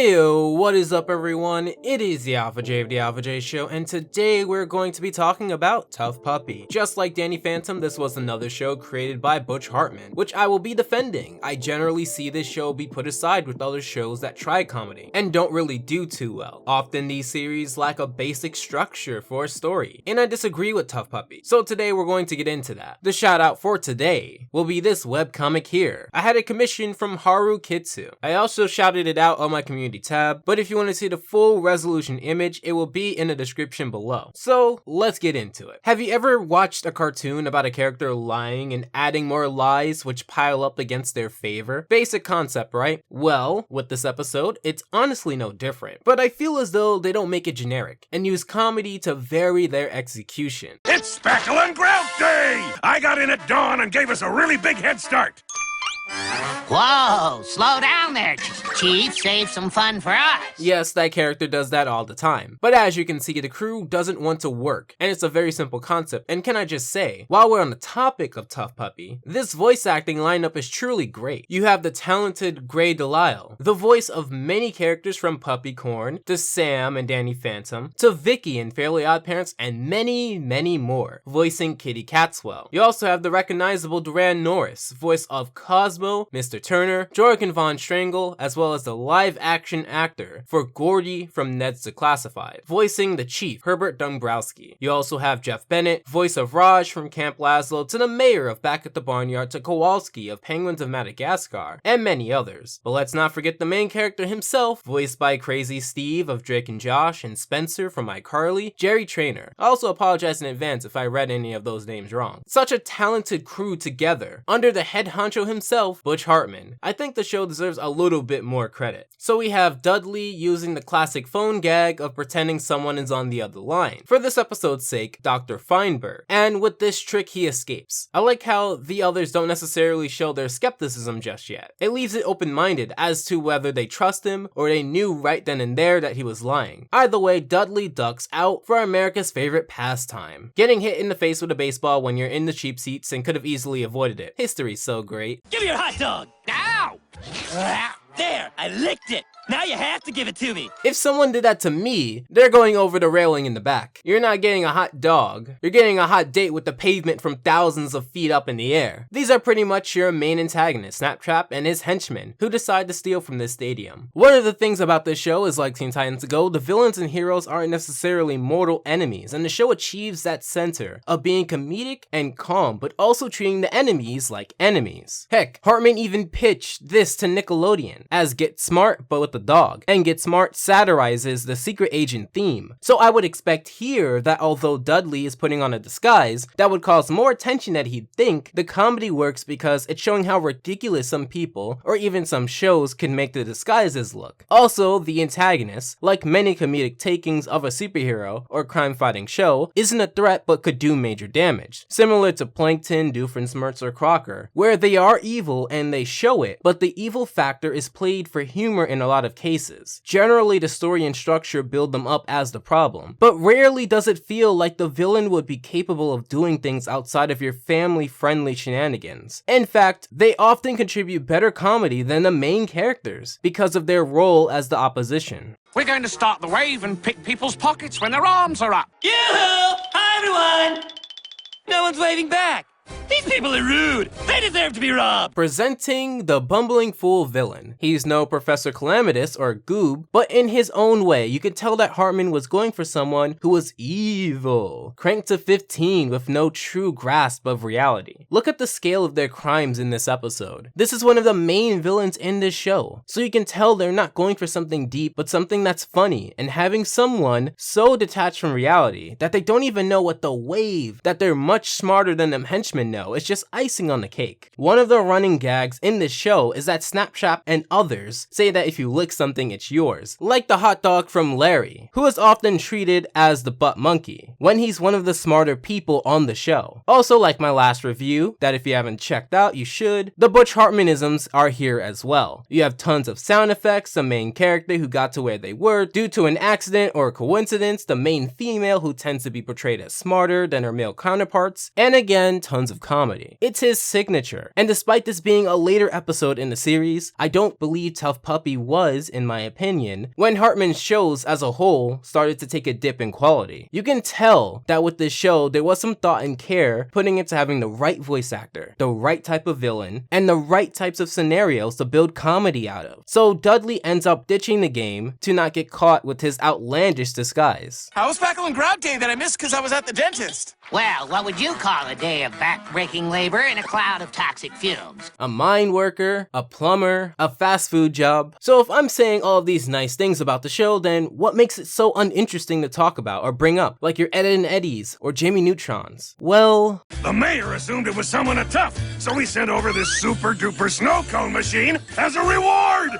Heyo, what is up everyone? It is the ALPHAJAY of the ALPHAJAY Show, and today we're going to be talking about Tuff Puppy. Just like Danny Phantom, this was another show created by Butch Hartman, which I will be defending. I generally see this show be put aside with other shows that try comedy, and don't really do too well. Often these series lack a basic structure for a story, and I disagree with Tuff Puppy. So today we're going to get into that. The shout out for today will be this webcomic here. I had a commission from Haru Kitsu. I also shouted it out on my community tab, but if you want to see the full resolution image, it will be in the description below. So let's get into it. Have you ever watched a cartoon about a character lying and adding more lies which pile up against their favor? Basic concept, right? Well, with this episode, it's honestly no different, but I feel as though they don't make it generic and use comedy to vary their execution. It's Speckle and Grout Day! I got in at dawn and gave us a really big head start. Whoa, slow down there, Chief. Save some fun for us. Yes, that character does that all the time. But as you can see, the crew doesn't want to work, and it's a very simple concept. And can I just say, while we're on the topic of Tuff Puppy, this voice acting lineup is truly great. You have the talented Gray Delisle, the voice of many characters from Puppy Corn, to Sam and Danny Phantom, to Vicky in Fairly Odd Parents, and many, many more, voicing Kitty Katswell. You also have the recognizable Duran Norris, voice of Cosmo, Mr. Turner, Jorgen von Strangle, as well as the live-action actor for Gordy from Ned's Declassified, voicing the Chief, Herbert Dombrowski. You also have Jeff Bennett, voice of Raj from Camp Lazlo, to the mayor of Back at the Barnyard, to Kowalski of Penguins of Madagascar, and many others. But let's not forget the main character himself, voiced by Crazy Steve of Drake and Josh, and Spencer from iCarly, Jerry Trainer. I also apologize in advance if I read any of those names wrong. Such a talented crew together, under the head honcho himself, Butch Hartman. I think the show deserves a little bit more credit. So we have Dudley using the classic phone gag of pretending someone is on the other line. For this episode's sake, Dr. Feinberg. And with this trick, he escapes. I like how the others don't necessarily show their skepticism just yet. It leaves it open-minded as to whether they trust him or they knew right then and there that he was lying. Either way, Dudley ducks out for America's favorite pastime, getting hit in the face with a baseball when you're in the cheap seats and could have easily avoided it. History's so great. Give me your hot dog! Ow! There, I licked it. Now you have to give it to me. If someone did that to me, they're going over the railing in the back. You're not getting a hot dog. You're getting a hot date with the pavement from thousands of feet up in the air. These are pretty much your main antagonists, Snaptrap and his henchmen, who decide to steal from this stadium. One of the things about this show is, like Teen Titans Go, the villains and heroes aren't necessarily mortal enemies, and the show achieves that center of being comedic and calm, but also treating the enemies like enemies. Heck, Hartman even pitched this to Nickelodeon as Get Smart, but with the dog, and Get Smart satirizes the secret agent theme. So I would expect here that although Dudley is putting on a disguise that would cause more attention than he'd think, the comedy works because it's showing how ridiculous some people, or even some shows, can make the disguises look. Also, the antagonist, like many comedic takings of a superhero or crime-fighting show, isn't a threat but could do major damage. Similar to Plankton, Doofenshmirtz, or Crocker, where they are evil and they show it, but the evil factor is played for humor in a lot of cases. Generally, the story and structure build them up as the problem, but rarely does it feel like the villain would be capable of doing things outside of your family-friendly shenanigans. In fact, they often contribute better comedy than the main characters because of their role as the opposition. We're going to start the wave and pick people's pockets when their arms are up. Yoo-hoo! Hi, everyone! No one's waving back. These people are rude. They deserve to be robbed. Presenting the bumbling fool villain. He's no Professor Calamitous or Goob, but in his own way, you could tell that Hartman was going for someone who was evil, cranked to 15 with no true grasp of reality. Look at the scale of their crimes in this episode. This is one of the main villains in this show, so you can tell they're not going for something deep, but something that's funny, and having someone so detached from reality that they don't even know what the wave that they're much smarter than them henchmen know. It's just icing on the cake. One of the running gags in this show is that Snaptrap and others say that if you lick something, it's yours. Like the hot dog from Larry, who is often treated as the butt monkey, when he's one of the smarter people on the show. Also, like my last review, that if you haven't checked out, you should, the Butch Hartmanisms are here as well. You have tons of sound effects, the main character who got to where they were due to an accident or a coincidence, the main female who tends to be portrayed as smarter than her male counterparts, and again, tons of comedy. comedy. It's his signature. And despite this being a later episode in the series, I don't believe Tuff Puppy was, in my opinion, when Hartman's shows as a whole started to take a dip in quality. You can tell that with this show, there was some thought and care putting into having the right voice actor, the right type of villain, and the right types of scenarios to build comedy out of. So Dudley ends up ditching the game to not get caught with his outlandish disguise. How was Spackle and Grout Day that I missed because I was at the dentist? Well, what would you call a day of back-breaking labor in a cloud of toxic fumes? A mine worker, a plumber, a fast food job. So if I'm saying all of these nice things about the show, then what makes it so uninteresting to talk about or bring up, like your Ed and Eddies or Jamie Neutrons? Well, The mayor assumed it was someone at Tuff, so he sent over this super-duper snow cone machine as a reward!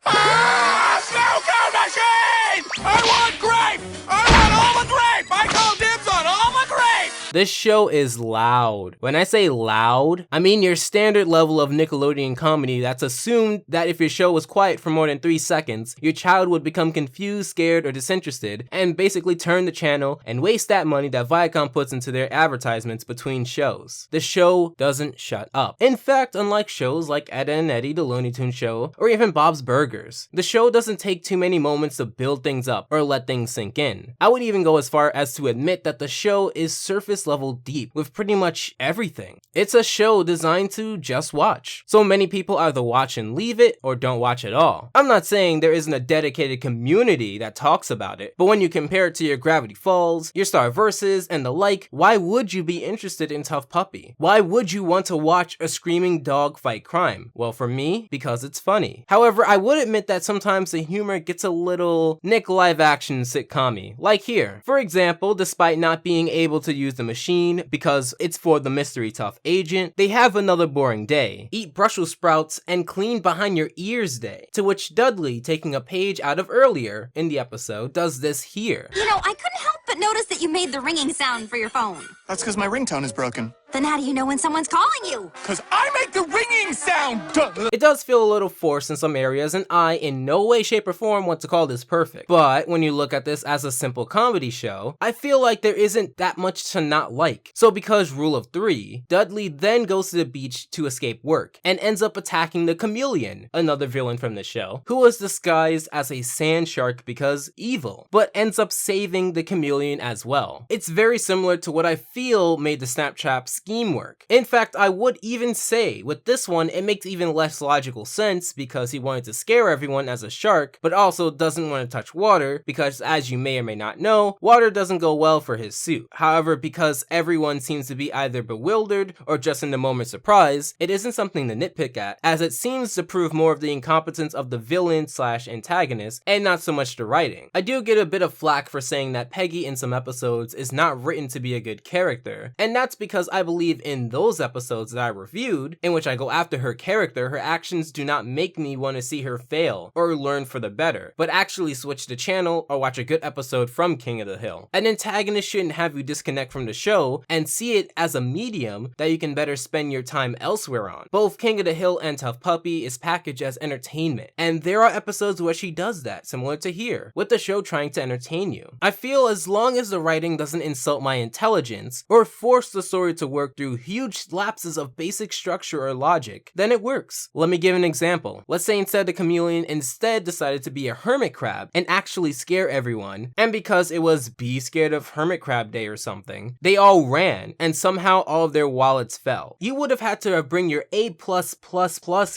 Ah! Snow cone machine! I want grape! I want all the grape! I call dibs on all the grape! this show is loud. When I say loud, I mean your standard level of Nickelodeon comedy that's assumed that if your show was quiet for more than 3 seconds, your child would become confused, scared, or disinterested, and basically turn the channel and waste that money that Viacom puts into their advertisements between shows. The show doesn't shut up. In fact, unlike shows like Ed and Eddie, the Looney Tunes show, or even Bob's Burgers, the show doesn't take too many moments to build things up or let things sink in. I would even go as far as to admit that the show is surface level deep with pretty much everything. It's a show designed to just watch. So many people either watch and leave it or don't watch at all. I'm not saying there isn't a dedicated community that talks about it, but when you compare it to your Gravity Falls, your Star Versus, and the like, why would you be interested in Tuff Puppy? Why would you want to watch a screaming dog fight crime? Well, for me, because it's funny. However, I would admit that sometimes the humor gets a little Nick live action sitcom-y, like here. For example, despite not being able to use the machine because it's for the Mystery Tuff agent, they have another boring day, eat Brussels sprouts, and clean behind your ears day, to which Dudley, taking a page out of earlier in the episode, does this here. You know, I couldn't help but notice that you made the ringing sound for your phone. That's because my ringtone is broken. Then how do you know when someone's calling you? Because I make the ringing sound! Duh. It does feel a little forced in some areas, and I, in no way, shape, or form, want to call this perfect. But when you look at this as a simple comedy show, I feel like there isn't that much to not like. So because rule of 3, Dudley then goes to the beach to escape work, and ends up attacking the Chameleon, another villain from the show, who was disguised as a sand shark because evil, but ends up saving the Chameleon as well. It's very similar to what I feel made the Snaptrap scheme work. In fact, I would even say with this one it makes even less logical sense because he wanted to scare everyone as a shark, but also doesn't want to touch water because, as you may or may not know, water doesn't go well for his suit. However, because everyone seems to be either bewildered or just in the moment surprised, it isn't something to nitpick at, as it seems to prove more of the incompetence of the villain slash antagonist and not so much the writing. I do get a bit of flack for saying that Peggy in some episodes is not written to be a good character, and that's because I believe in those episodes that I reviewed, in which I go after her character, her actions do not make me want to see her fail or learn for the better, but actually switch the channel or watch a good episode from King of the Hill. An antagonist shouldn't have you disconnect from the show and see it as a medium that you can better spend your time elsewhere on. Both King of the Hill and Tuff Puppy is packaged as entertainment, and there are episodes where she does that, similar to here, with the show trying to entertain you. I feel as long as the writing doesn't insult my intelligence or force the story to work through huge lapses of basic structure or logic, then it works. Let me give an example. Let's say instead the Chameleon instead decided to be a hermit crab and actually scare everyone, and because it was Be Scared of Hermit Crab Day or something, they all ran and somehow all of their wallets fell. You would have had to bring your A+++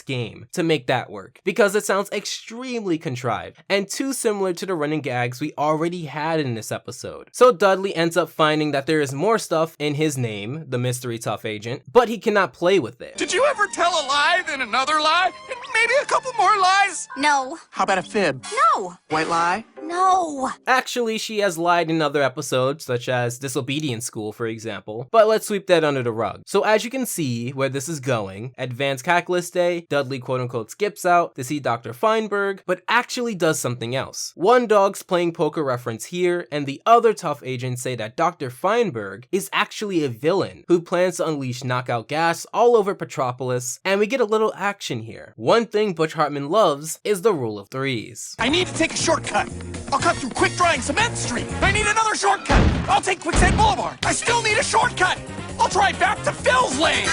game to make that work, because it sounds extremely contrived and too similar to the running gags we already had in this episode. So Dudley ends up finding that there is more stuff in his name, the Mystery Tuff agent, but he cannot play with it. Did you ever tell a lie, then another lie, and maybe a couple more lies? No. How about a fib? No. White lie? No. Actually, she has lied in other episodes, such as Disobedience School, for example, but let's sweep that under the rug. So as you can see where this is going, Advanced Calculus Day, Dudley quote-unquote skips out to see Dr. Feinberg, but actually does something else. One dog's playing poker reference here, and the other Tuff agents say that Dr. Feinberg is actually a villain who plans to unleash knockout gas all over Petropolis, and we get a little action here. One thing Butch Hartman loves is the rule of 3s. I need to take a shortcut. I'll cut through quick-drying Cement Street. I need another shortcut. I'll take Quicksand Boulevard. I still need a shortcut. I'll drive back to Phil's lane.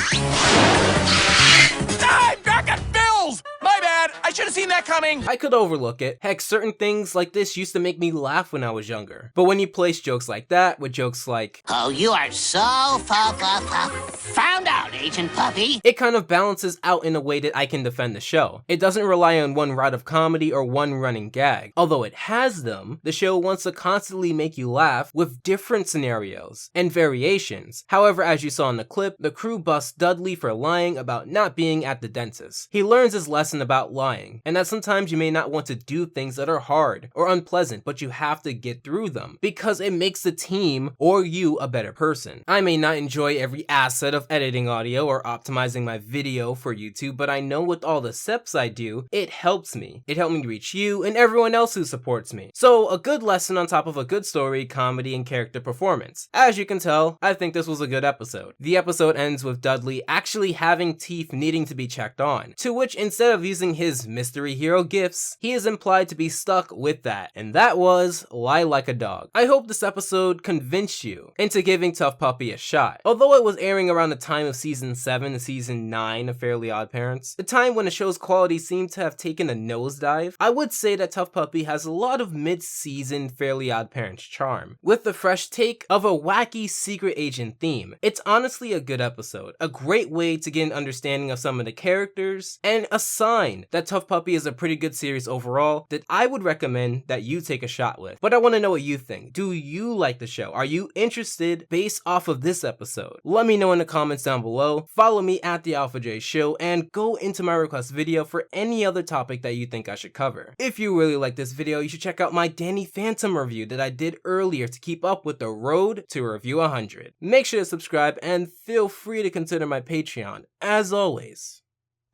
I'm back at Phil's! My bad. I should have seen that coming. I could overlook it. Heck, certain things like this used to make me laugh when I was younger. But when you place jokes like that with jokes like, Oh, you are so found out, Agent Puppy. it kind of balances out in a way that I can defend the show. It doesn't rely on one route of comedy or one running gag. Although it has them, the show wants to constantly make you laugh with different scenarios and variations. However, as you saw in the clip, the crew busts Dudley for lying about not being at the dentist. He learns his lesson about lying, and that sometimes you may not want to do things that are hard or unpleasant, but you have to get through them because it makes the team or you a better person. I may not enjoy every asset of editing audio or optimizing my video for YouTube, but I know with all the steps I do, it helps me. It helped me reach you and everyone else who supports me. So a good lesson on top of a good story, comedy, and character performance. As you can tell, I think this was a good episode. The episode ends with Dudley actually having teeth needing to be checked on, to which instead of using his mystery hero gifts, he is implied to be stuck with that, and that was lie like a dog. I hope this episode convinced you into giving Tuff Puppy a shot. Although it was airing around the time of season 7 and season 9 of Fairly Odd Parents, the time when the show's quality seemed to have taken a nosedive, I would say that Tuff Puppy has a lot of mid-season Fairly Odd Parents charm, with the fresh take of a wacky secret agent theme. It's honestly a good episode, a great way to get an understanding of some of the characters, and a sign that Tuff Puppy is a pretty good series overall that I would recommend that you take a shot with. But I want to know what you think. Do you like the show? Are you interested based off of this episode? Let me know in the comments down below. Follow me at the ALPHAJ Show and go into my request video for any other topic that you think I should cover. If you really like this video, you should check out my Danny Phantom review that I did earlier to keep up with the road to review 100. Make sure to subscribe and feel free to consider my Patreon. As always,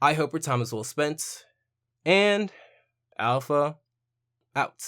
I hope your time is well spent, and Alpha out.